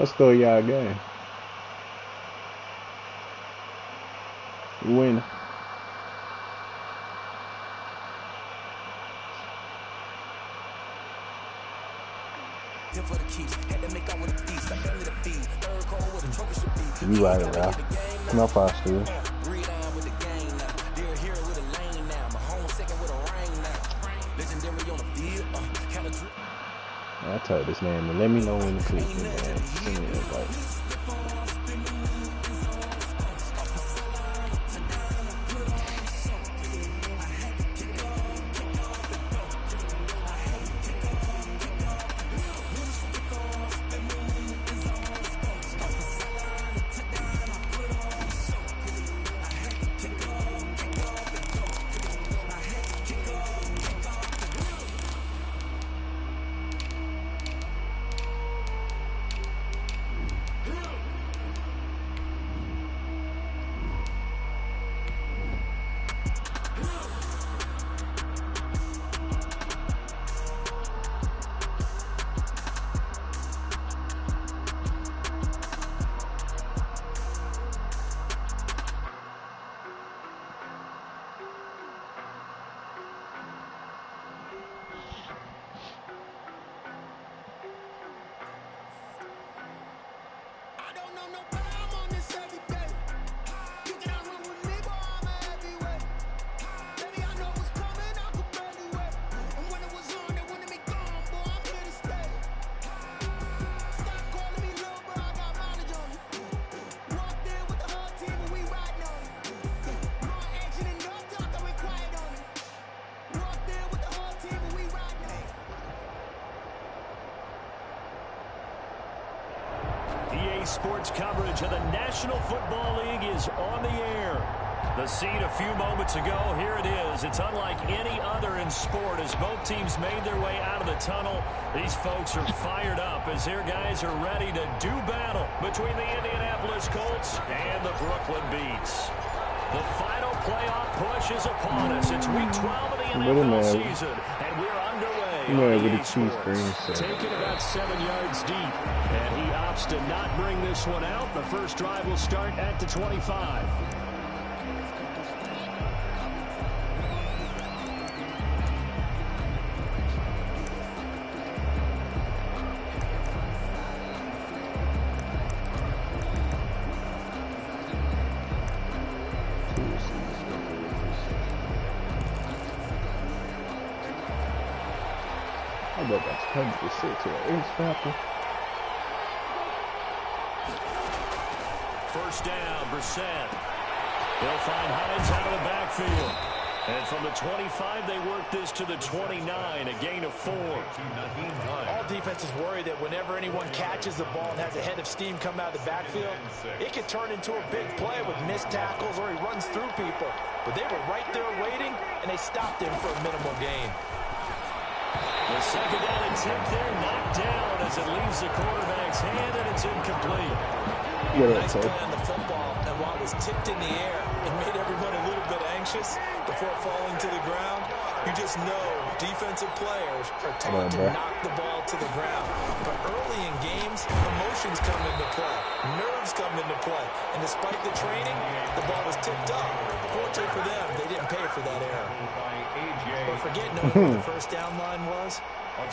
Let's go, y'all game. Win. You right it, Ralph. Come up, Foster. I told this man to let me know when to click me, man. Send me an invite. Sports coverage of the National Football League is on the air. The scene a few moments ago, here it is. It's unlike any other in sport as both teams made their way out of the tunnel. These folks are fired up as their guys are ready to do battle between the Indianapolis Colts and the Brooklyn Beats. The final playoff push is upon us. It's week 12 of the NFL season, and we're underway. Taking about 7 yards deep, and he opts to not bring this one out. The first drive will start at the 25. I bet that's 106 or 8 snapper. First down, Brissett. They'll find Hines out of the backfield. And from the 25, they work this to the 29, a gain of 4. All defenses worry that whenever anyone catches the ball and has a head of steam come out of the backfield, it could turn into a big play with missed tackles or he runs through people. But they were right there waiting, and they stopped him for a minimal gain. The second down attempt there knocked down as it leaves the quarterback's hand, and it's incomplete. Nice play on the football, and while it was tipped in the air, it made everyone a little bit anxious before falling to the ground. You just know defensive players are taught to knock the ball to the ground. But early in games, emotions come into play, nerves come into play, and despite the training, the ball was tipped up. Fortunately for them, they didn't pay for that error. But forget knowing where the first down line was.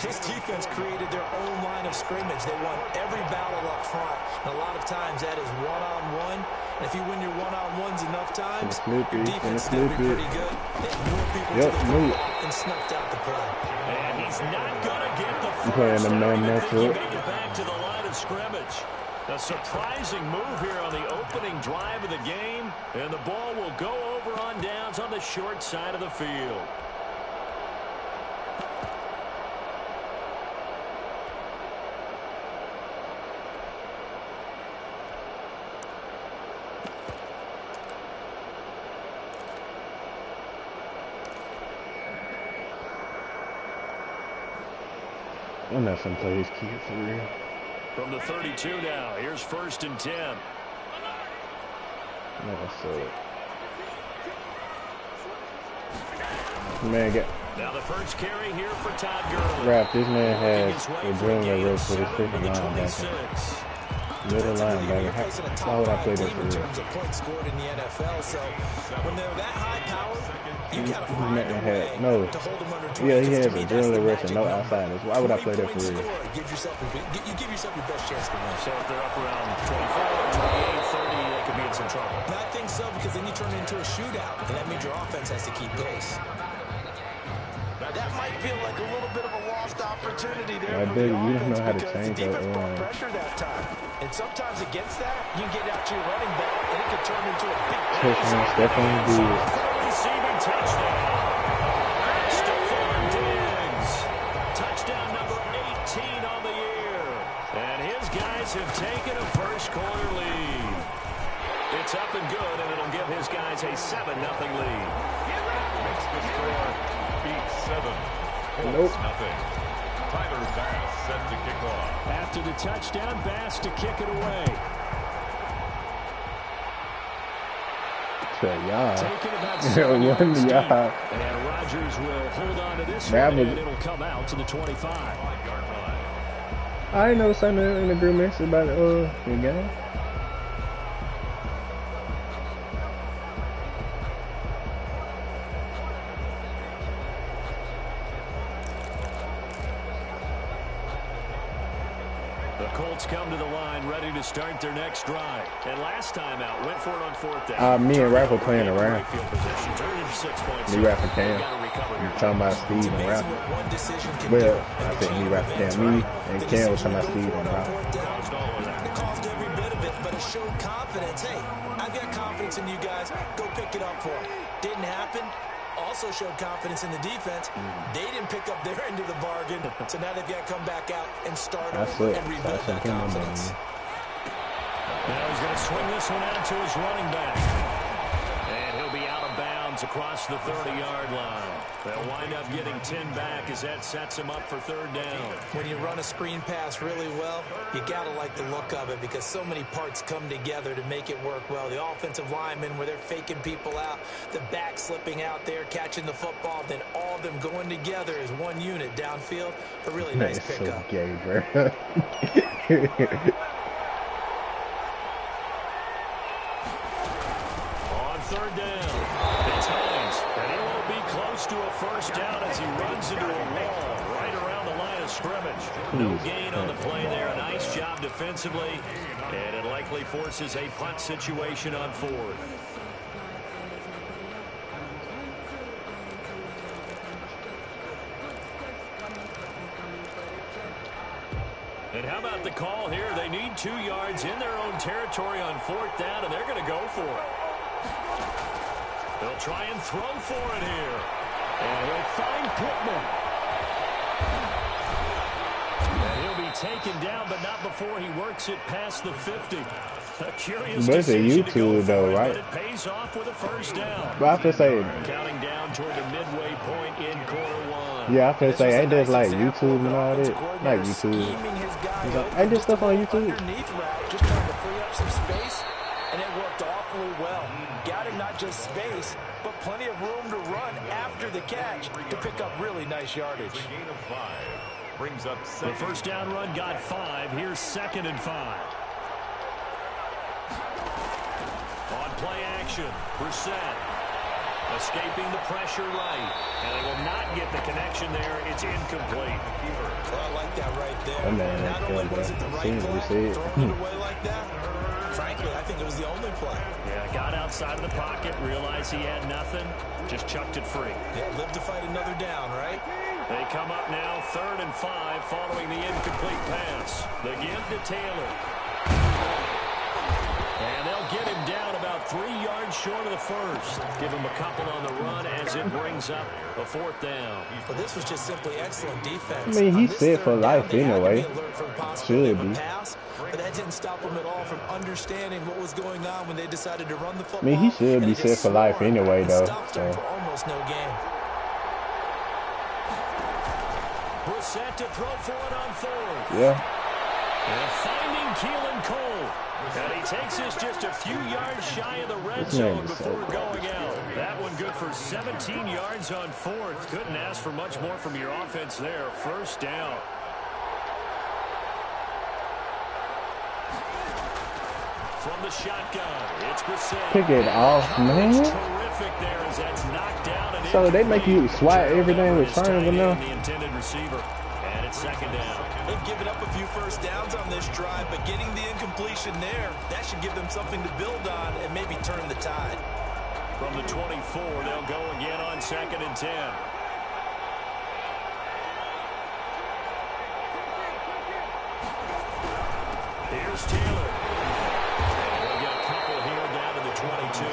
This defense created their own line of scrimmage. They won every battle up front. And a lot of times that is one-on-one. And if you win your one-on-ones enough times, your defense is going to be pretty good. They had more people to the football and snuffed out the play. And he's not going to get the first down. I think he make it back to the line of scrimmage. A surprising move here on the opening drive of the game. And the ball will go over on downs on the short side of the field. I'm not some play his kid for real. From the 32 now, here's 1st and 10. Man, now the first carry here for Todd Gurley. Rap, this man has a drill that works for his freaking line back. Middle linebacker. Why would I play this for real? In terms of points scored in the NFL, so when they're that high powered, you gotta find a way to hold them under 20. Yeah, he has adrenaline rush and no outsiders. Why would I play that for real? You give yourself your best chance to win. So if they're up around 24, 28, 30, they could be in some trouble. And I think so, because then you turn it into a shootout, and that means your offense has to keep pace. That might feel like a little bit of a lost opportunity there. I bet you don't know how to change that. Pressure that time. And sometimes against that, you can get out to your running back, and it could turn into a big receiving touchdown. Stephon Diggs. Touchdown number 18 on the year. And his guys have taken a first quarter lead. It's up and good, and it'll give his guys a 7-0 lead. Makes the score. 7. Nope. Nothing. Tyler Bass set to kick off. After the touchdown, Bass to kick it away. Taking about 7 yards deep. And Rodgers will hold on to this one, and it'll come out to the 25. I know something in agreement about the game. Come to the line, ready to start their next drive. And last time out, went for it on 4th down. Me and Raph were playing around. Me, Raph, and Cam. You're talking about Steve and Raph. Well, I said me, Raph, and Cam. Me and Cam was talking about Steve and Raph. It caused every bit of it, but it showed confidence. Hey, I've got confidence in you guys. Go pick it up for them. Didn't happen. Also showed confidence in the defense. They didn't pick up their end of the bargain, so now they've got to come back out and start over and rebuild that confidence. Now he's going to swing this one out to his running back. And he'll be out of bounds across the 30-yard line. They'll wind up getting 10 back as that sets him up for 3rd down. When you run a screen pass really well, you got to like the look of it because so many parts come together to make it work well. The offensive linemen where they're faking people out, the back slipping out there, catching the football, then all of them going together as one unit downfield. A really nice pickup. So gay, bro. On 3rd down, it's Hines, and he won't be close to a first down as he runs into a wall right around the line of scrimmage. No gain on the play there. Nice job defensively, and it likely forces a punt situation on 4th. And how about the call here? They need 2 yards in their own territory on 4th down, and they're going to go for it. They'll try and throw for it here. And he'll find Pittman. And he'll be taken down, but not before he works it past the 50. A curious decision to go for it, right? But it pays off with a first down. But I have to say, counting down toward the midway point in quarter 1. Yeah, I have to say, ain't this like YouTube and all that? Like YouTube. Ain't this stuff on YouTube? Just trying to free up some space, and it worked awfully well. Got him not just space, but plenty of room to run after the catch to pick up really nice yardage. Gain of 5 brings up the first down run got 5. Here's 2nd and 5. On play action, Brissett escaping the pressure right, and they will not get the connection there. It's incomplete. Well, I like that right there. Not only was it the right play, throwing it away like that, frankly, I think it was the only play. Yeah, got outside of the pocket, realized he had nothing, just chucked it free. Yeah, live to fight another down, right? They come up now 3rd and 5 following the incomplete pass. They give to Taylor. And they'll get him down about 3 yards short of the first. Give him a couple on the run as it brings up a 4th down. Well, this was just simply excellent defense. I mean, he's set for life anyway. Should be. But that didn't stop him at all from understanding what was going on when they decided to run the football. I mean, he should be set for life anyway, though. So. For almost no gain. Brissett to throw for it on 4th. Yeah. And finding Keelan Cole. And he takes this just a few yards shy of the red zone before going out. That one good for 17 yards on 4th. Couldn't ask for much more from your offense there. First down. From the shotgun, it's Brissett. Pick it off, man. Terrific there as that's knocked down and so they make you swat everything with triangle now? The intended receiver. And it's second down. They've given up a few first downs on this drive, but getting the incompletion there, that should give them something to build on and maybe turn the tide. From the 24, they'll go again on 2nd and 10. Here's Taylor. We'll get a couple here down to the 22.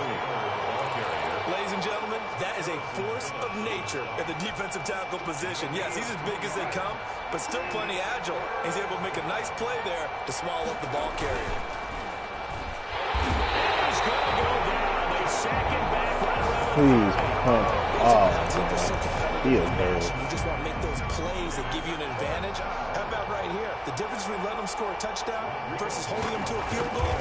Ladies and gentlemen, that is a force of nature at the defensive tackle position. Yes, he's as big as they come, but still plenty agile. He's able to make a nice play there to swallow up the ball carrier. He's going to go down. They sack him back right around. Please, he is bad. You just want to make those plays that give you an advantage. How about right here? The difference between letting them score a touchdown versus holding them to a field goal,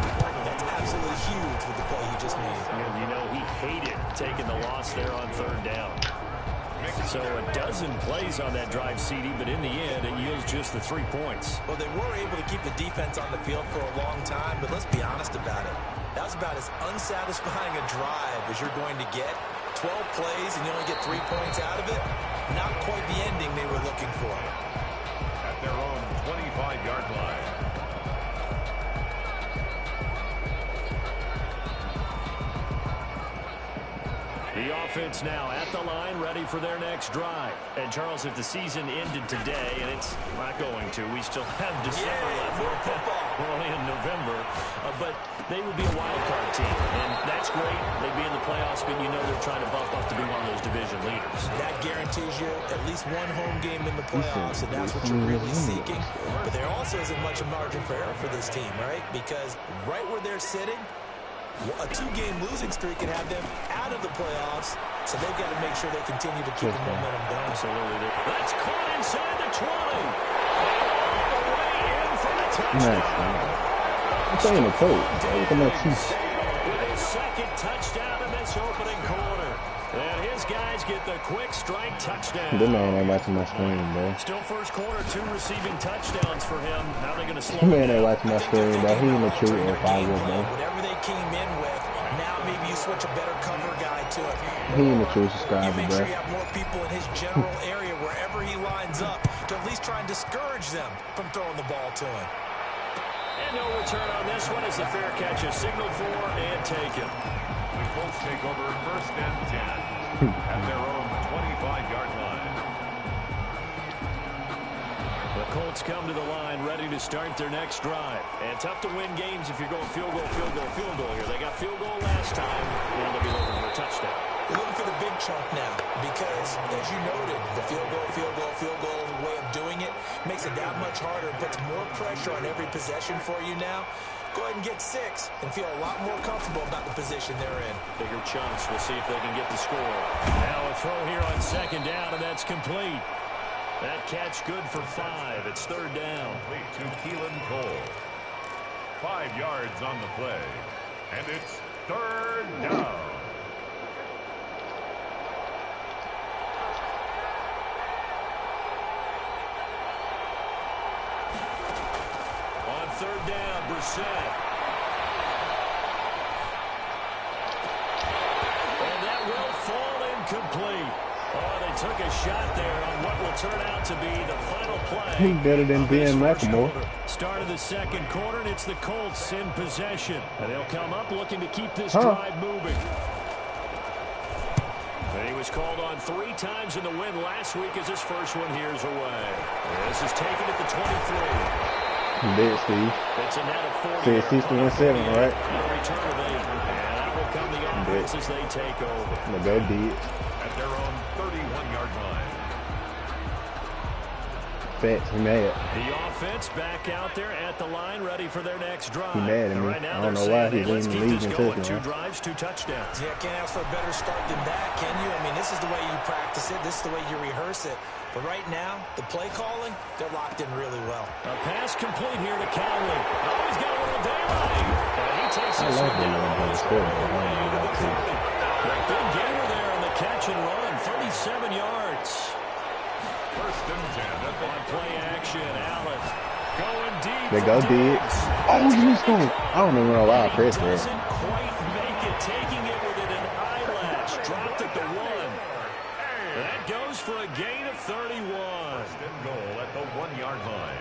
that's absolutely huge with the play he just made. And you know, he hated taking the loss there on 3rd down. So a dozen plays on that drive, CD, but in the end, it yields just the 3 points. Well, they were able to keep the defense on the field for a long time, but let's be honest about it. That was about as unsatisfying a drive as you're going to get. 12 plays and you only get 3 points out of it. Not quite the ending they were looking for. At their own 25-yard line. The offense now at the line, ready for their next drive. And, Charles, if the season ended today, and it's not going to, we still have December left. We're only in November. But they would be a wild card team. And that's great. They'd be in the playoffs, but you know they're trying to bump up to be one of those division leaders. That guarantees you at least one home game in the playoffs, and that's what you're really seeking. But there also isn't much of margin for error for this team, right? Because right where they're sitting, a 2-game losing streak can have them out of the playoffs, so they've got to make sure they continue to keep the momentum going. Absolutely. That's caught inside the 20. All the way in for the touchdown. I'm saying the coach. Look at my Chiefs. With his second touchdown in this opening quarter. And his guys get the quick strike touchdown. That man ain't watching my screen, bro. Still first quarter, 2 receiving touchdowns for him. How are they going to slow him down? Man ain't watching my screen, bro. He ain't mature in 5 years, bro. Whatever they came in with, now maybe you switch a better cover guy to it. He ain't mature subscriber, bro. You make bro. sure you have more people in his general area wherever he lines up to at least try and discourage them from throwing the ball to him. And no return on this one as the fair catch is signaled for and taken. The Colts take over 1st and 10. At their own 25-yard line. The Colts come to the line ready to start their next drive. And tough to win games if you're going field goal here. They got field goal last time. Now they'll be looking for a touchdown. They're looking for the big chunk now because, as you noted, the field goal way of doing it makes it that much harder and puts more pressure on every possession for you now. Go ahead and get 6 and feel a lot more comfortable about the position they're in. Bigger chunks. We'll see if they can get the score. Now a throw here on 2nd down, and that's complete. That catch good for 5. It's 3rd down. Complete to Keelan Cole. 5 yards on the play. And it's 3rd down. On 3rd down, Brissett. And that will fall incomplete. Oh, they took a shot there on what will turn out to be the final play. He's better than Ben McLemore. Start of the 2nd quarter, and it's the Colts in possession. And they'll come up looking to keep this drive moving. And he was called on 3 times in the win last week as his first one here's away. This is taken at the 23. Dead, Steve. It's a net of 40. Said 61-7, right? Return of 8. And out will come the offense as they take over. They did. At their own 31-yard line. Facts, he mad. The offense back out there at the line, ready for their next drive. He mad at me. Right now, I don't know why he's let's leading keep the this league going. in 2 drives, 2 touchdowns. Yeah, can't ask for a better start than that, can you? I mean, this is the way you practice it. This is the way you rehearse it. But right now, the play calling, they're locked in really well. A pass complete here to Cowley. Oh, he's got a little daylight. And he takes this one down. A big gainer there on the catch and run, 37 yards. 1st and 10. On play action, Allen. Going deep. They go deep. Oh, he's going. I don't even know why I pressed it. Doesn't quite make it. Taking it within an eyelash. Dropped at the 1. That goes for a gain of 31. First and goal at the 1-yard line.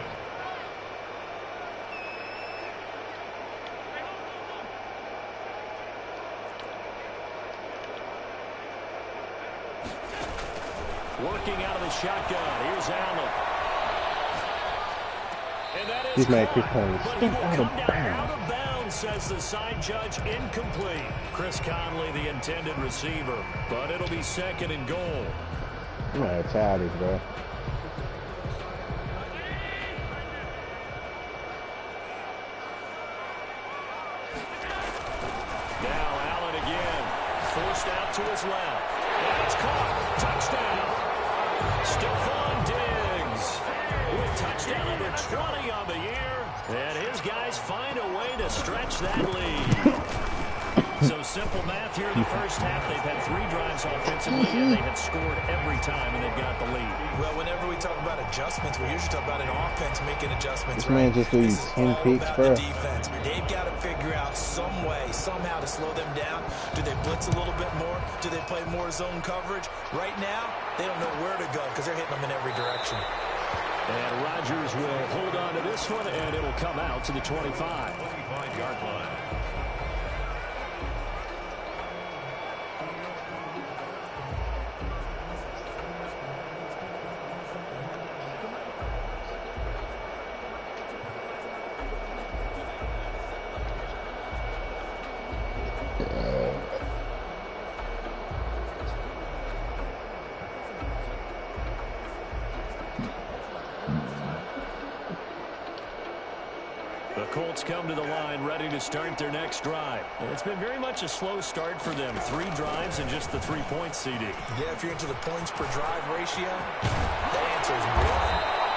Working out of the shotgun. Here's Allen. And that is He's made quick points. but he will come down out of bounds, says the side judge. Incomplete. Chris Conley, the intended receiver. But it'll be 2nd and goal. Yeah, childish, bro. Now Allen again. Forced out to his left. And it's caught. Touchdown. Stephon Diggs with touchdown number 20 on the year. And his guys find a way to stretch that lead. So simple math here in the first half. They've had 3 drives offensively, and they have scored every time, and they've got the lead. Well, whenever we talk about adjustments, we usually talk about an offense making adjustments. This man just leads 10 picks, bro. The defense. They've got to figure out some way, somehow to slow them down. Do they blitz a little bit more? Do they play more zone coverage? Right now, they don't know where to go because they're hitting them in every direction. And Rodgers will hold on to this one, and it'll come out to the 25. 25-yard line. The Colts come to the line ready to start their next drive. It's been very much a slow start for them. 3 drives and just the 3 points, CD. Yeah, if you're into the points per drive ratio, the answer is 1.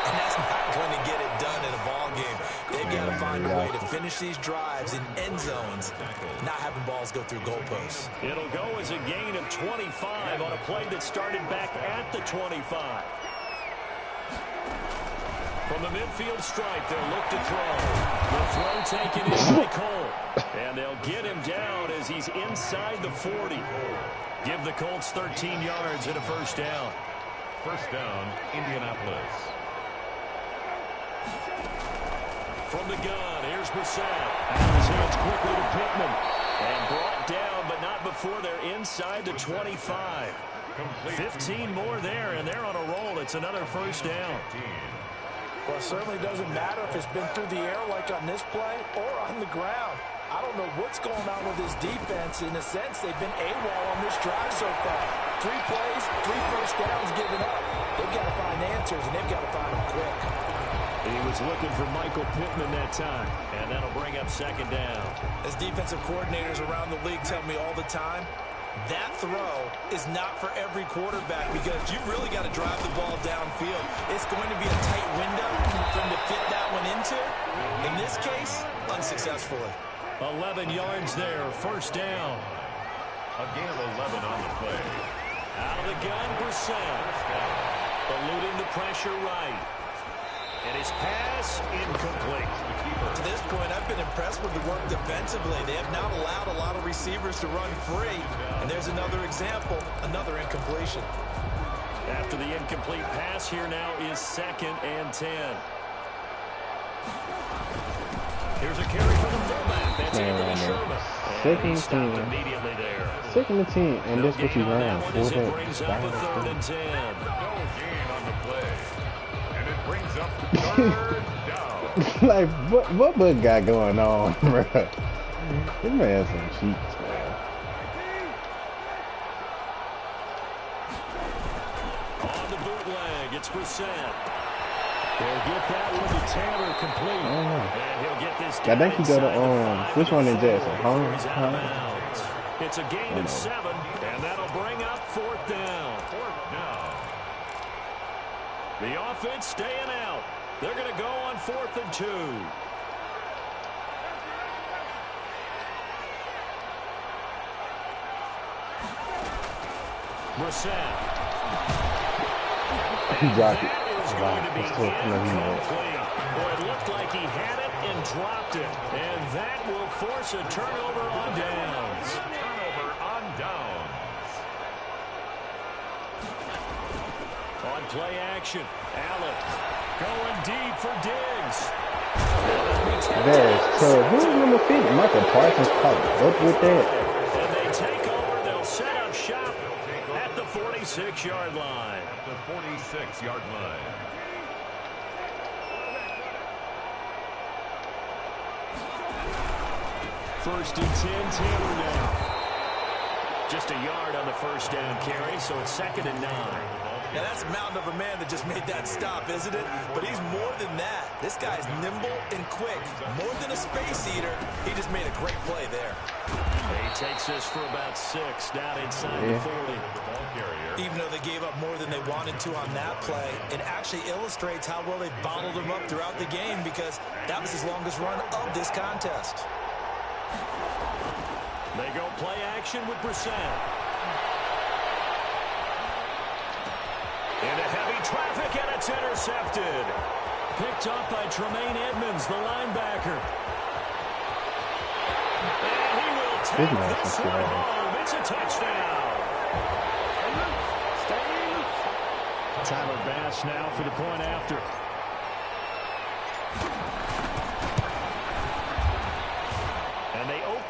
And that's not going to get it done in a ball game. They've got to find a way to finish these drives in end zones, not having balls go through goalposts. It'll go as a gain of 25 on a play that started back at the 25. From the midfield stripe, they'll look to throw. The throw taken in by Cole. And they'll get him down as he's inside the 40. Give the Colts 13 yards and a first down. First down, Indianapolis. From the gun, here's Brissett. Out of his hands quickly to Pittman. And brought down, but not before they're inside the 25. 15 more there, and they're on a roll. It's another first down. Well, it certainly doesn't matter if it's been through the air like on this play or on the ground. I don't know what's going on with this defense. In a sense, they've been AWOL on this drive so far. 3 plays, 3 first downs given up. They've got to find answers, and they've got to find them quick. He was looking for Michael Pittman that time, and that'll bring up 2nd down. As defensive coordinators around the league tell me all the time, that throw is not for every quarterback because you've really got to drive the ball downfield. It's going to be a tight window for him to fit that one into. In this case, unsuccessfully. 11 yards there, first down. A gain of 11 on the play. Out of the gun, Brissett. Eluding the pressure right. And his pass incomplete. To this point, I've been impressed with the work defensively. They have not allowed a lot of receivers to run free. And there's another example, another incompletion. After the incomplete pass, here now is 2nd and 10. Here's a carry for the fullback. That's Anthony Sherman. And he stopped immediately there. 2nd and 10, and that's what you ran. As it brings up a 3rd and 10. No gain on the play. And it brings up 3rd down. Like, what bug got going on, bro? This man has some cheats, man. On the bootleg, it's Brissett. They'll get that one to Taylor complete. And he'll get this I think he go to, which one is Jackson? Home? It's a gain of 7, and that'll bring up 4th down. 4th down. The offense staying out. They're going to go on 4th and 2. He dropped it. That is going to be incomplete. Well, it looked like he had it and dropped it. And that will force a turnover on downs. Turnover on downs. On play action, Allen going deep for Diggs. There's so who's number 50? Michael Parsons caught up with that. And they take over. They'll set up shop at the 46-yard line. At the 46-yard line. First and 10, Taylor now. Just a yard on the first down carry, so it's 2nd and 9. Now, that's a mountain of a man that just made that stop, isn't it? But he's more than that. This guy's nimble and quick. More than a space eater, he just made a great play there. He takes this for about 6, down inside the 40. Even though they gave up more than they wanted to on that play, it actually illustrates how well they bottled him up throughout the game because that was his longest run of this contest. They go play action with Brissett. Into heavy traffic, and it's intercepted. Picked up by Tremaine Edmonds, the linebacker. And he will take this one home. It's a touchdown. Tyler Bass now for the point after. And they open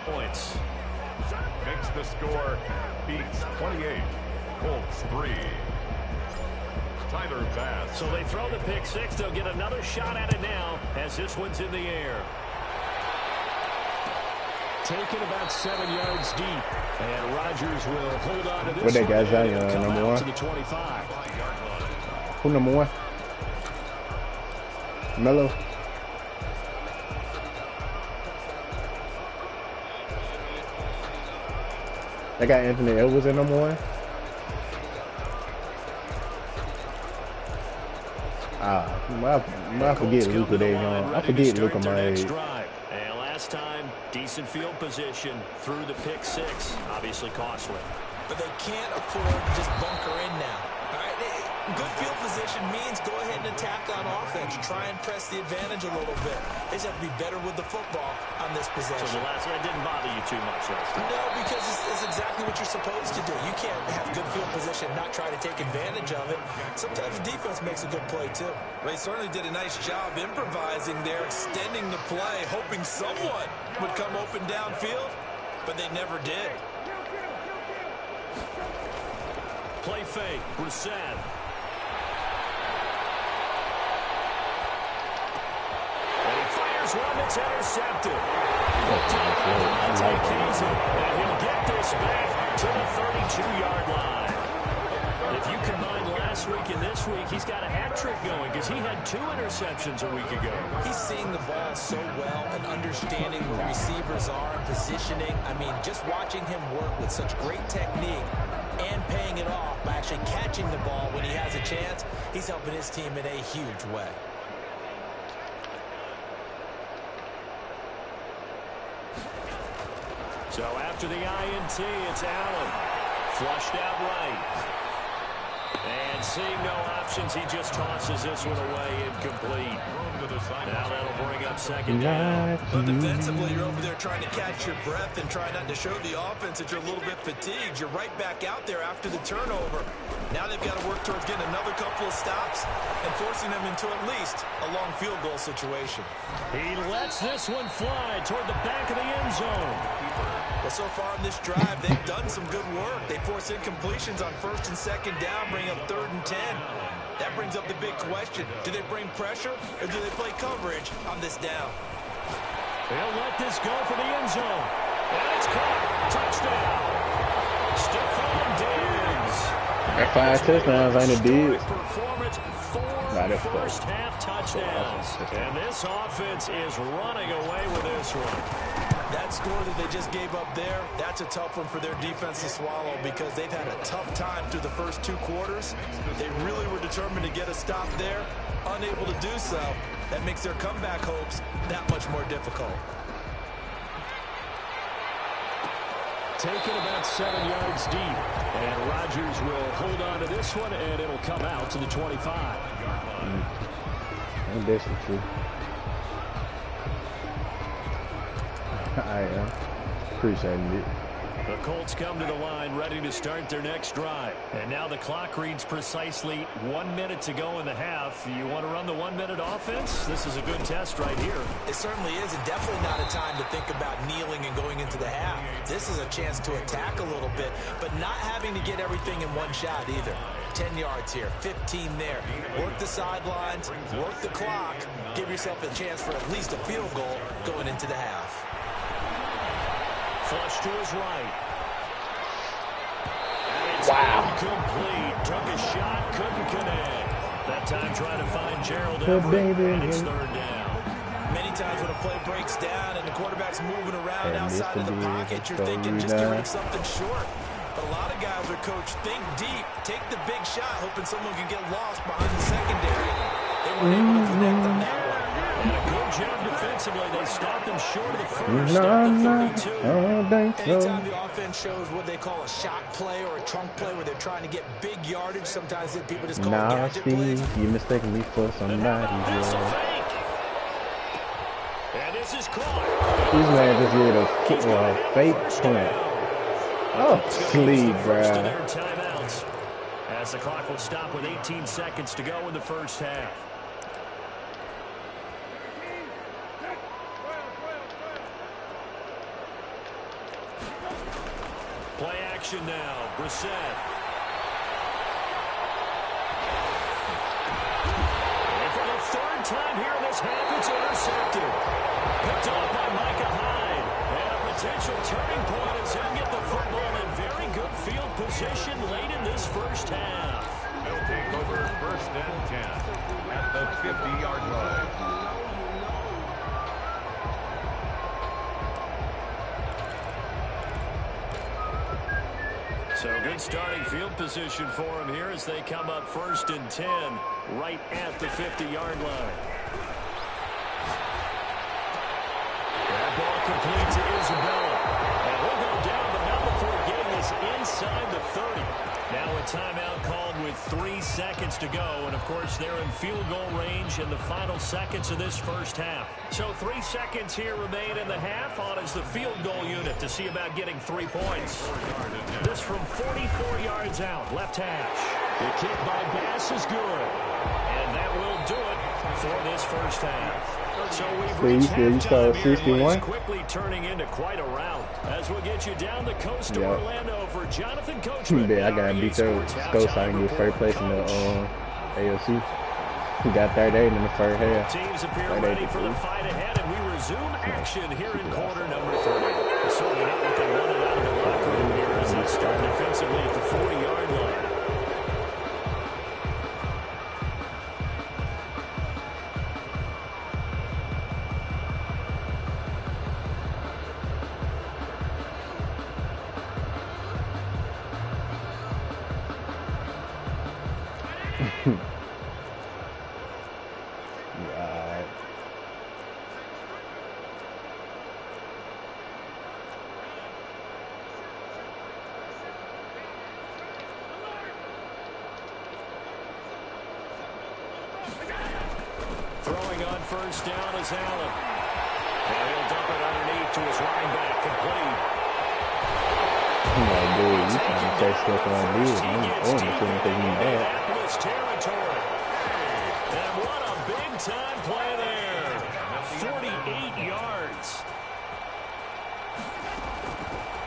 points. Makes the score, beats 28. Colts 3. Tyler Bass. So they throw the pick 6. They'll get another shot at it now as this one's in the air. Taken about 7 yards deep. And Rodgers will hold on to this. What that guy's number 1? To the 25. Who number 1? Mello. That guy Anthony Edwards at number 1. I forget Luka they I forget Luka my age. And last time, decent field position through the pick 6. Obviously costly. But they can't afford to just bunker in now. All right? Good field position means go ahead and attack on offense. Try and press the advantage a little bit. They just have to be better with the football on this possession. So the last one didn't bother you too much last time? No, because it's exactly what you're supposed to do. You can't have good field position and not try to take advantage of it. Sometimes the defense makes a good play, too. They certainly did a nice job improvising there, extending the play, hoping someone would come open downfield, but they never did. Play fake, Brissett. And he fires one that's intercepted. Take easy, and he'll get this back to the 32-yard line. If you combine last week and this week, he's got a hat trick going because he had 2 interceptions a week ago. He's seeing the ball so well and understanding where receivers are and positioning. I mean, just watching him work with such great technique and paying it off by actually catching the ball when he has a chance, he's helping his team in a huge way. So after the INT, it's Allen. Flushed out right. And seeing no options, he just tosses this one away incomplete. Now that'll bring up 2nd down. But defensively, you're over there trying to catch your breath and try not to show the offense that you're a little bit fatigued. You're right back out there after the turnover. Now they've got to work towards getting another couple of stops and forcing them into at least a long field goal situation. He lets this one fly toward the back of the end zone. Well, so far in this drive, they've done some good work. They force incompletions on 1st and 2nd down, bring up 3rd and 10. That brings up the big question. Do they bring pressure or do they play coverage on this down? They'll let this go for the end zone. And it's caught. Touchdown. Stephon Diggs. That 5 touchdowns ain't a dig. Performance, 4 first-half touchdowns. And this offense is running away with this one. That score that they just gave up there, that's a tough one for their defense to swallow because they've had a tough time through the first 2 quarters. They really were determined to get a stop there, unable to do so. That makes their comeback hopes that much more difficult. Taken about 7 yards deep. And Rodgers will hold on to this one, and it'll come out to the 25. Ain't this the truth? I am. Appreciating it. The Colts come to the line ready to start their next drive. And now the clock reads precisely 1 minute to go in the half. You want to run the 1 minute offense? This is a good test right here. It certainly is, and definitely not a time to think about kneeling and going into the half. This is a chance to attack a little bit, but not having to get everything in one shot either. 10 yards here, 15 there. Work the sidelines, work the clock, give yourself a chance for at least a field goal going into the half. Flush to his right. Wow. Complete. Took a shot, couldn't connect. That time trying to find Gerald Everett, and it's third down. Many times when a play breaks down and the quarterback's moving around outside of the pocket, you're thinking just get rid of something short. But a lot of guys are coached, think deep, take the big shot, hoping someone can get lost behind the secondary. They weren't able to connect on that one. And a good job defensively. They stopped him short of the first at the 32. Anytime the offense shows what they call a shot play or a trunk play where they're trying to get big yardage, sometimes people just call it gadget plays. You mistaken me for somebody, And this is caught. These man just did a fake punt. Oh, sleep, bruh. Timeouts. As the clock will stop with 18 seconds to go in the first half. Play action now. Brissett. And for the third time here in this half, it's intercepted. Picked off by Micah Hyde. And a potential turning point as he'll get the football in very good field position late in this first half. They'll take over first and 10 at the 50-yard line. So good starting field position for him here as they come up first and 10 right at the 50-yard line. That ball complete to Isabella. And he'll go down, but not before getting this inside the 30. Now a timeout called with 3 seconds to go. And, of course, they're in field goal range in the final seconds of this first half. So 3 seconds here remain in the half. On is the field goal unit to see about getting 3 points. This from 44 yards out, left hash. The kick by Bass is good. And that will do it for this first half. So we've reached halftime here, and it's quickly turning into quite a round. As we'll get you down the coast to Orlando for Jonathan Coachman. I got to beat those Scots so I can get first place in the AFC. He got third aid in the first half. Teams appear ready for the fight ahead, and we resume action here in quarter number 3. Certainly not what they wanted out of the locker room here as they start defensively at the 40-yard line. Right. Throwing on first down is Allen. And he'll dump it underneath to his running back, complete. Like, dude, you trying to take stuff on me. I'm on the team because you bad. Territory. And what a big-time play there. 48 yards.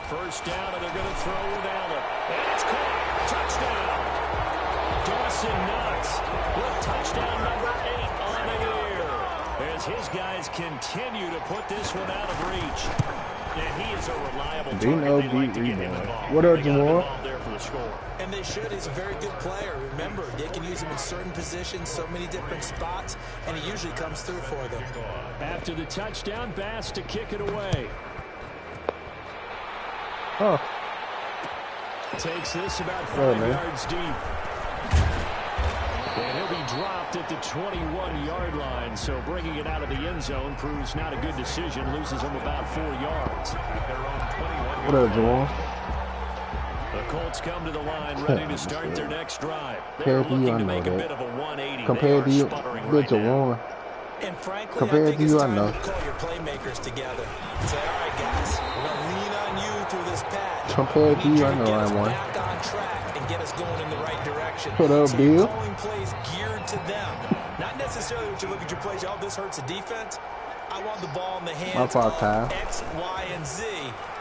First down, and they're going to throw with Allen. And it's caught. Touchdown. Dawson Knox with touchdown number 8 on the year. As his guys continue to put this one out of reach. And he is a reliable target. Like to get him involved. What up, Jamal? There for the score. And they should. He's a very good player. Remember, they can use him in certain positions, so many different spots, and he usually comes through for them. After the touchdown, Bass to kick it away. Oh. Takes this about 5 yards deep. And he'll be dropped at the 21-yard line. So bringing it out of the end zone proves not a good decision. Loses him about 4 yards. What up, Jamal? The Colts come to the line ready to start their next drive. They're looking to make a bit of a 180. Compared to you, sputtering bitch, right now. And frankly, Compared I think to it's you, I time know. to call your playmakers together. Say, all right, guys, we're going to lean on you through this patch. Compared to We need you, I to know get I us won. back on track and get us going in the right direction. Put up, So you're Bill. calling plays geared to them. Not necessarily what you look at your plays, oh, this hurts the defense. I want the ball in the hands fault, of Kyle. X, Y, and Z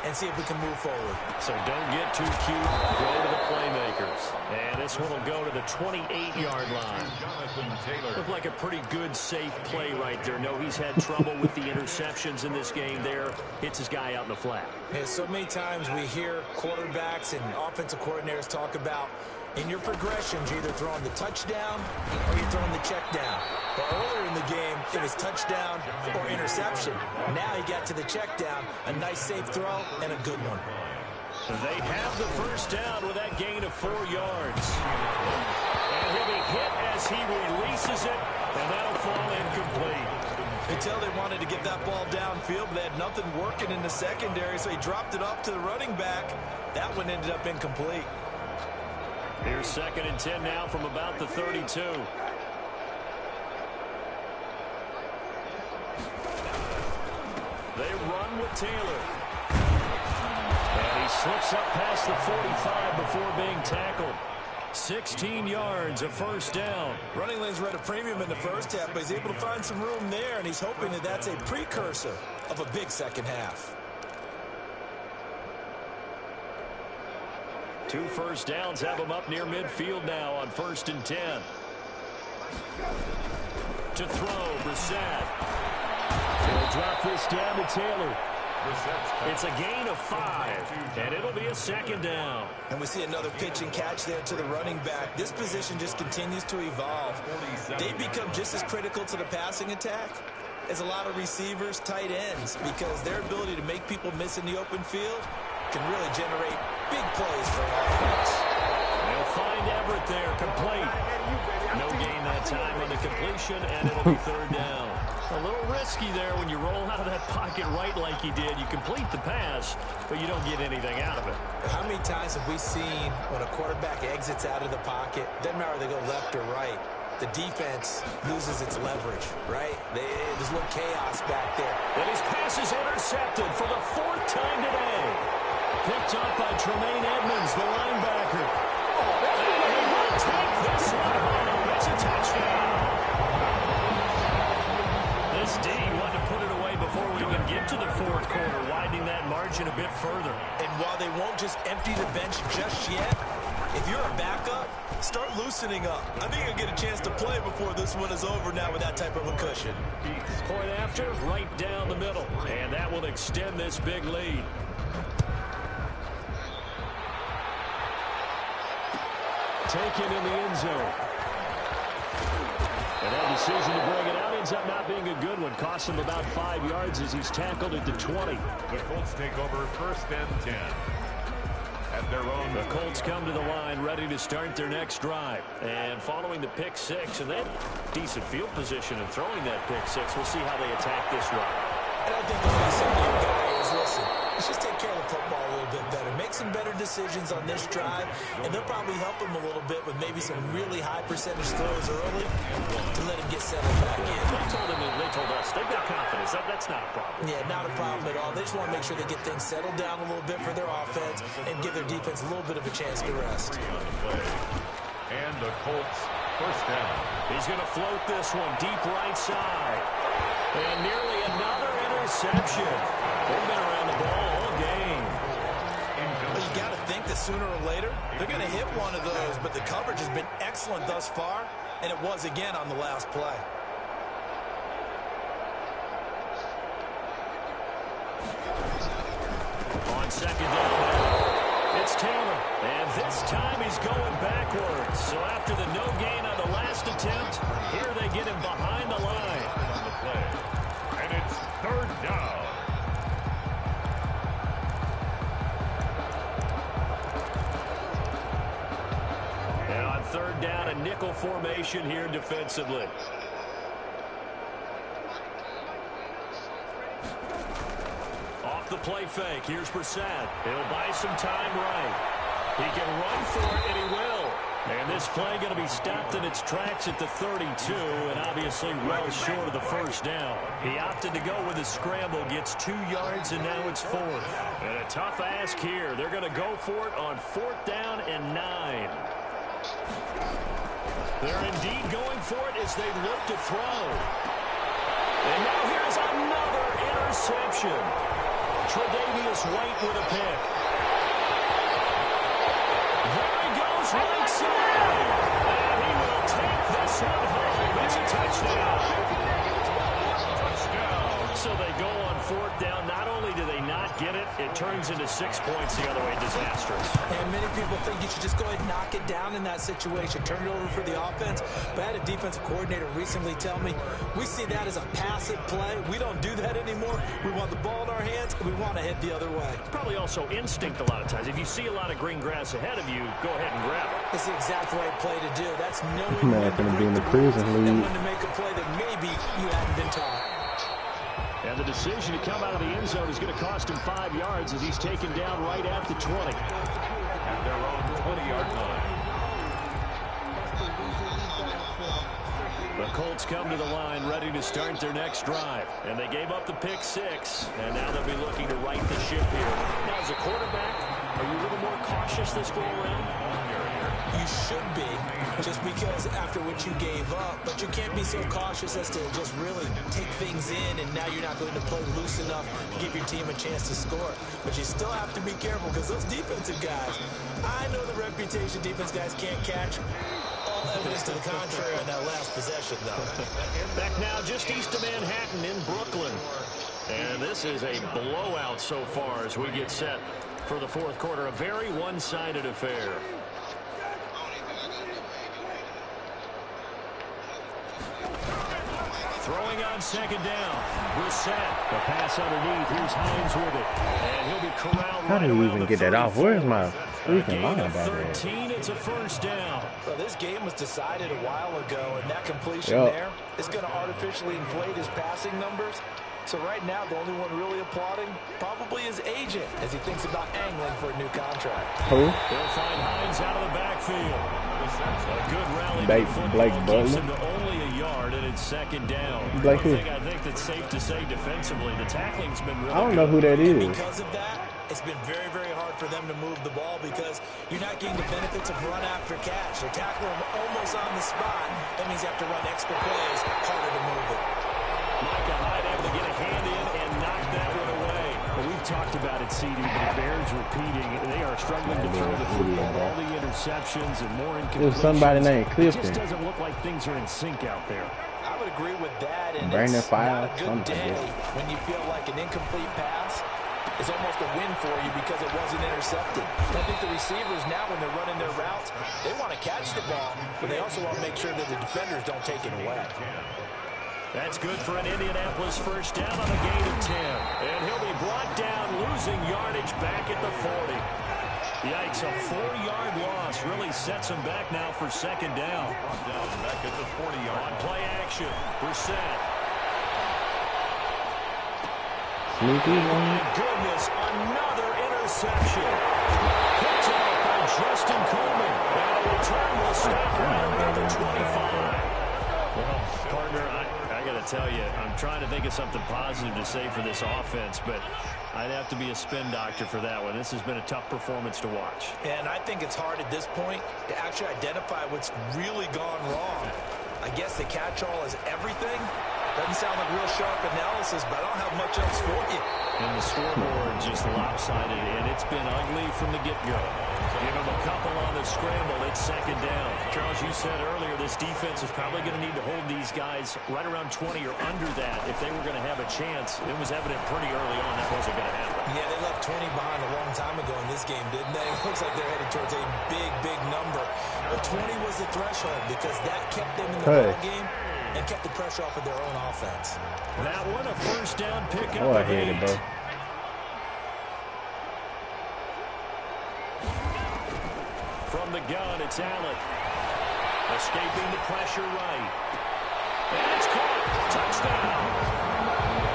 and see if we can move forward. So don't get too cute. Go to the playmakers. And this one will go to the 28-yard line. Looked like a pretty good, safe play right there. No, he's had trouble with the interceptions in this game there. Hits his guy out in the flat. And so many times we hear quarterbacks and offensive coordinators talk about in your progressions, you're either throwing the touchdown or you're throwing the check down. But earlier in the game, it was touchdown or interception. Now he got to the check down, a nice safe throw, and a good one. They have the first down with that gain of 4 yards. And he'll be hit as he releases it, and that'll fall incomplete. You could tell they wanted to get that ball downfield, but they had nothing working in the secondary, so he dropped it off to the running back. That one ended up incomplete. Here's 2nd and 10 now from about the 32. They run with Taylor. And he slips up past the 45 before being tackled. 16 yards, a first down. Running lanes were at a premium in the first half, but he's able to find some room there, and he's hoping that that's a precursor of a big second half. 2 first downs have him up near midfield now on 1st and 10. To throw, Brissett. He'll drop this down to Taylor. It's a gain of 5, and it'll be a 2nd down. And we see another pitch and catch there to the running back. This position just continues to evolve. They become just as critical to the passing attack as a lot of receivers, tight ends, because their ability to make people miss in the open field can really generate big plays for an offense. They'll find Everett there, complete. No gain that time on the completion, and it'll be 3rd down. A little risky there when you roll out of that pocket right like he did. You complete the pass, but you don't get anything out of it. How many times have we seen when a quarterback exits out of the pocket, doesn't matter if they go left or right, the defense loses its leverage, right? There's a little chaos back there. And his pass is intercepted for the 4th time today. Picked up by Tremaine Edmonds, the linebacker. And he will take this one home. It's a touchdown. This D wanted to put it away before we even get to the 4th quarter, widening that margin a bit further. And while they won't just empty the bench just yet, if you're a backup, start loosening up. I think you'll get a chance to play before this one is over now with that type of a cushion. Point after, right down the middle. And that will extend this big lead. Taken in the end zone. And that decision to bring it out ends up not being a good one. Cost him about 5 yards as he's tackled at the 20. The Colts take over 1st and 10. At their own. The Colts come to the line ready to start their next drive. And following the pick 6, and then decent field position and throwing that pick 6, we'll see how they attack this drive. And I think the lesson here, guys, listen, let's just take care of the football a little bit better. Make some better decisions on this drive, and they'll probably help him a little bit with maybe some really high percentage throws early to let him get settled back in. They told us they've got confidence. That's not a problem. Yeah, not a problem at all. They just want to make sure they get things settled down a little bit for their offense and give their defense a little bit of a chance to rest. And the Colts 1st down. He's going to float this one deep right side. And nearly another interception. They've been around the ball all game. Well, you got to think that sooner or later they're going to hit one of those, but the coverage has been excellent thus far, and it was again on the last play. On 2nd down, it's Taylor. And this time he's going backwards. So after the no gain on the last attempt, here they get him behind the line. On the play. And it's 3rd down. And on 3rd down, a nickel formation here defensively. Off the play fake, here's Brissett. He'll buy some time right. He can run for it, and he will. And This play going to be stopped in its tracks at the 32, and obviously well short of the first down. He opted to go with a scramble, gets 2 yards, and now it's 4th. And a tough ask here. They're going to go for it on 4th down and 9. They're indeed going for it as they look to throw. And now here's another interception. Tre'Davious White with a pick. There he goes, right side. And he will take this one home. It's a touchdown. So they go on 4th down. Not only do they not get it, it turns into 6 points the other way. Disastrous. And many people think you should just go ahead and knock it down in that situation. Turn it over for the offense. But I had a defensive coordinator recently tell me, we see that as a passive play. We don't do that anymore. We want the ball in our hands, and we want to head the other way. Probably also instinct a lot of times. If you see a lot of green grass ahead of you, go ahead and grab it. It's the exact right play to do. That's knowing when to be in the prison league and when to make a play that maybe you hadn't been taught. And the decision to come out of the end zone is going to cost him 5 yards as he's taken down right at the 20. At their own 20-yard line. The Colts come to the line ready to start their next drive. And they gave up the pick 6. And now they'll be looking to right the ship here. Now, as a quarterback, are you a little more cautious this go around? You should be, just because after what you gave up. But you can't be so cautious as to just really take things in, and now you're not going to play loose enough to give your team a chance to score. But you still have to be careful because those defensive guys, I know the reputation defense guys can't catch. All evidence to the contrary on that last possession, though. Back now just east of Manhattan in Brooklyn. And this is a blowout so far as we get set for the 4th quarter. A very one-sided affair. Throwing on 2nd down. Brissett. The pass underneath. Here's Hines with it. And he'll be corralled. How do you even get that off? Where's my freaking line of about 13, that? it's a 1st down. Well, this game was decided a while ago, and that completion there is going to artificially inflate his passing numbers. So right now, the only one really applauding probably his agent as he thinks about angling for a new contract. Who? They'll find Hines out of the backfield. A good rally. Blake keeps him Butler. to only a yard, and it's 2nd down. Blake who? I think that's safe to say defensively, the tackling's been really I don't know who that is. And because of that, it's been very, very hard for them to move the ball because you're not getting the benefits of run after catch. They tackle him almost on the spot. That means you have to run extra plays, harder to move it. Micah Hyde able to get a hand in and knock that one away. Well, we've talked about it, CD, but it bears repeating. They are struggling to throw the football. All the interceptions and more incompletions. There's somebody named Clifton. It just doesn't look like things are in sync out there. I would agree with that, and Brandon it's not a File, good day when you feel like an incomplete pass is almost a win for you because it wasn't intercepted. I think the receivers now, when they're running their routes, they want to catch the ball, but they also want to make sure that the defenders don't take it away. That's good for an Indianapolis 1st down on a gain of 10. And he'll be brought down, losing yardage back at the 40. Yikes, a 4-yard loss really sets him back now for 2nd down. Back at the 40-yard. On play action, Brissett. Sneaky My one. goodness, another interception. Picked off by Justin Coleman. And a return will stop right around the 25. Well, partner, I got to tell you, I'm trying to think of something positive to say for this offense, but I'd have to be a spin doctor for that one. This has been a tough performance to watch. And I think it's hard at this point to actually identify what's really gone wrong. I guess the catch-all is everything. Doesn't sound like real sharp analysis, but I don't have much else for you. And the scoreboard just lopsided, and it's been ugly from the get-go. Give him a couple on the scramble. It's 2nd down. Charles, you said earlier this defense is probably going to need to hold these guys right around 20 or under that if they were going to have a chance. It was evident pretty early on that wasn't going to happen. Yeah, they left 20 behind a long time ago in this game, didn't they? It looks like they're headed towards a big, big number. But 20 was the threshold because that kept them in the ball game and kept the pressure off of their own offense. That one, a 1st down pickup. Oh, I hate it, bro. From the gun, it's Allen. Escaping the pressure right. And it's caught. Touchdown.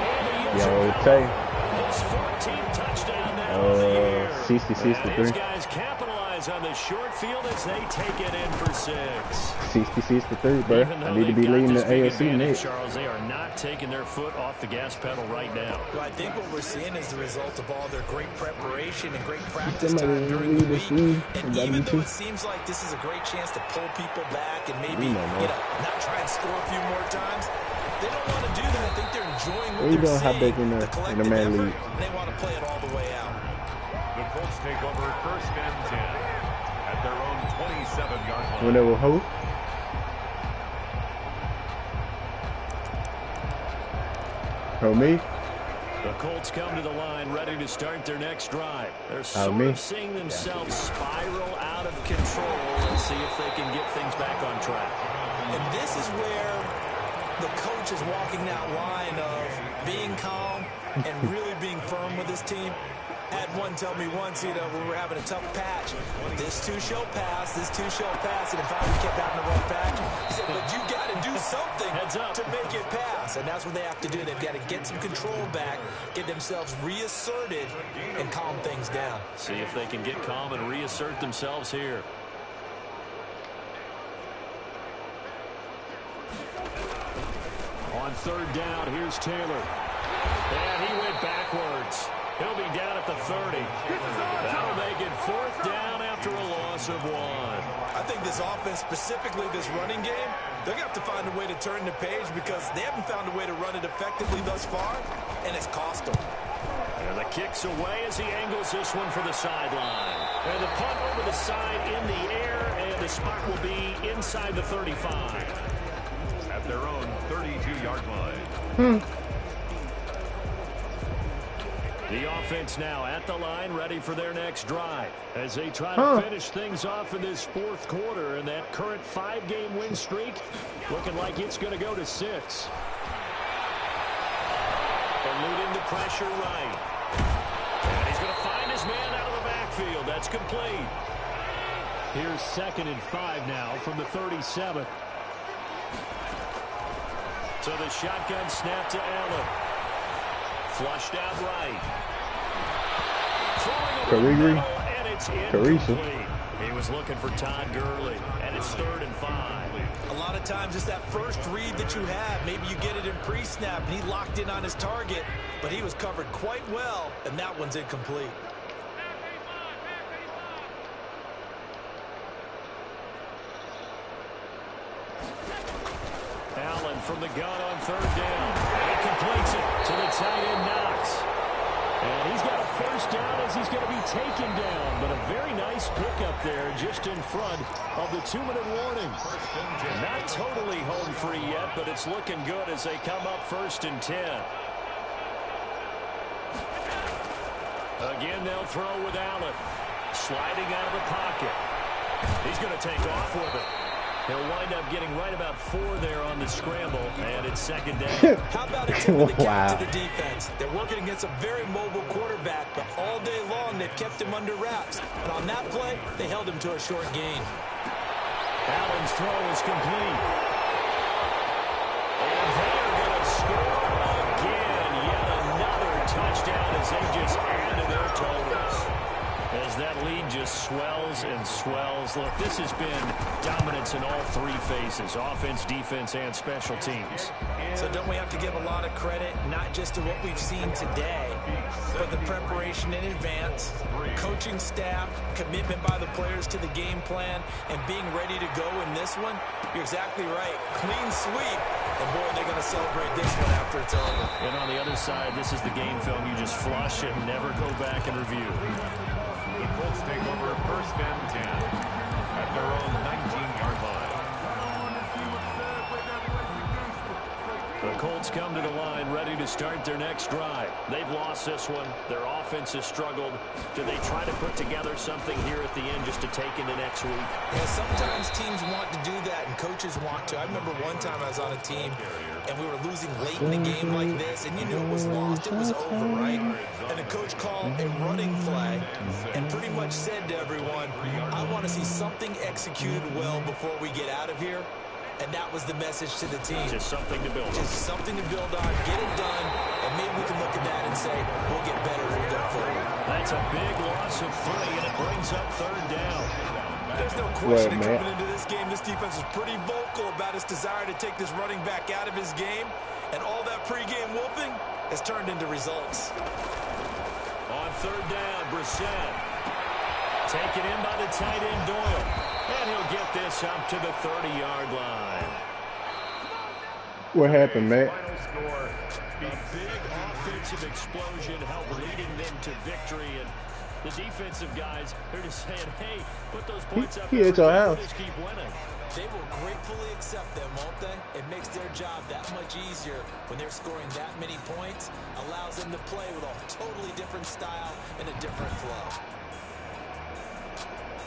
And he Yo, Tay. his 14th touchdown now of the year. 60-63. These guys capitalize has on the short field as they take it in for 6. 66-3, bro. I need to be leading the AFC next. Charles, they are not taking their foot off the gas pedal right now. Well, I think what we're seeing is the result of all their great preparation and great practice time during the week. And even though it seems like this is a great chance to pull people back and maybe not try and score a few more times, they don't want to do that. I think they're enjoying what they're seeing, the collective effort, and they want to play it all the way out. The Colts take over 1st and 10 at their own 27-yard line. When they were who? Oh, me? The Colts come to the line ready to start their next drive. They're sort of seeing themselves spiral out of control. Let's see if they can get things back on track. And this is where the coach is walking that line of being calm and really being firm with his team. Had one tell me once, when we were having a tough patch, this too shall pass, and in fact we kept having a rough patch. He said, but you got to do something to make it pass, and that's what they have to do. They've got to get some control back, get themselves reasserted, and calm things down. See if they can get calm and reassert themselves here. On 3rd down, here's Taylor. And he went backwards. He'll be down at the 30. That'll make it 4th down after a loss of 1. I think this offense, specifically this running game, they're going to have to find a way to turn the page because they haven't found a way to run it effectively thus far, and it's cost them. And the kick's away as he angles this one for the sideline. And the punt over the side in the air, and the spot will be inside the 35. At their own 32-yard line. The offense now at the line, ready for their next drive as they try to finish things off in this 4th quarter. And that current 5-game win streak looking like it's going to go to 6. Eluding the pressure right. And he's going to find his man out of the backfield. That's complete. Here's 2nd and 5 now from the 37. So the shotgun snap to Allen. Flushed out right. And it's incomplete. He was looking for Todd Gurley, and it's 3rd and 5. A lot of times it's that first read that you have. Maybe you get it in pre-snap, and he locked in on his target, but he was covered quite well, and that one's incomplete. Allen from the gun on 3rd down. And he completes it to the tight end Knox. And he's got a 1st down as he's going to be taken down. But a very nice pickup there just in front of the 2-minute warning. Not totally home free yet, but it's looking good as they come up 1st and 10. Again, they'll throw with Allen. Sliding out of the pocket. He's going to take off with it. He'll wind up getting right about 4 there on the scramble, and it's 2nd down. How about a tip of the cap to the defense? They're working against a very mobile quarterback, but all day long they've kept him under wraps. And on that play, they held him to a short gain. Allen's throw is complete. And they're going to score again. Yet another touchdown as they just add to their totals. As that lead just swells and swells. Look, this has been dominance in all 3 phases, offense, defense, and special teams. So don't we have to give a lot of credit, not just to what we've seen today, but the preparation in advance, coaching staff, commitment by the players to the game plan, and being ready to go in this one? You're exactly right. Clean sweep. And, boy, they're going to celebrate this one after it's over. And on the other side, this is the game film you just flush and never go back and review. The Colts take over 1st and 10 at their own 19-yard line. The Colts come to the line ready to start their next drive. They've lost this one. Their offense has struggled. Do they try to put together something here at the end just to take into next week? Yeah, sometimes teams want to do that and coaches want to. I remember one time I was on a team and we were losing late in the game like this, and you knew it was lost, it was over, right? And the coach called a running play and pretty much said to everyone, I want to see something executed well before we get out of here. And that was the message to the team. Just something to build on. Just something to build on, get it done, and maybe we can look at that and say, we'll get better as we go forward. That's a big loss of 3, and it brings up 3rd down. There's no question coming into this game, this defense is pretty vocal about its desire to take this running back out of his game, and all that pregame wolfing has turned into results. On 3rd down, Brissett. Taken in by the tight end, Doyle. And he'll get this up to the 30-yard line. What happened, Matt? A big offensive explosion helped leading them to victory. And the defensive guys, they're just saying, hey, put those points up. He at your house. Just keep winning. They will gratefully accept them, won't they? It makes their job that much easier when they're scoring that many points. Allows them to play with a totally different style and a different flow.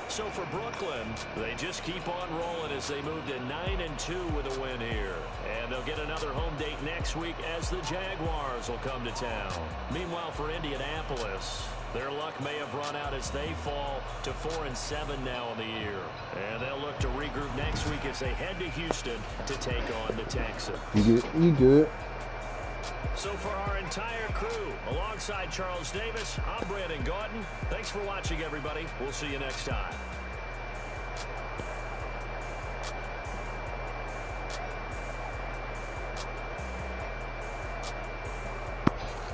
So for Brooklyn, they just keep on rolling as they move to 9-2 with a win here. And they'll get another home date next week as the Jaguars will come to town. Meanwhile, for Indianapolis, their luck may have run out as they fall to 4-7 now in the year. And they'll look to regroup next week as they head to Houston to take on the Texans. You good. So for our entire crew, alongside Charles Davis, I'm Brandon Gauton. Thanks for watching, everybody. We'll see you next time.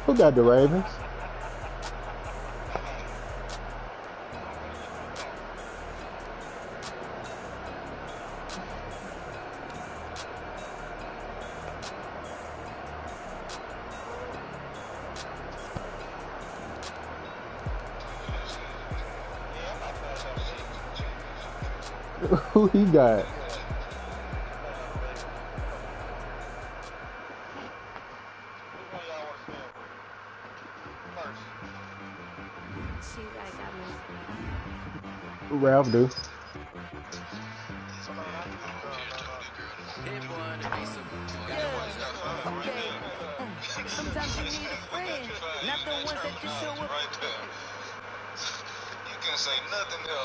Who got the Ravens? Who he got? Ralph do. Sometimes you need a friend, not the ones that just show up. Right there. You can't say nothing else.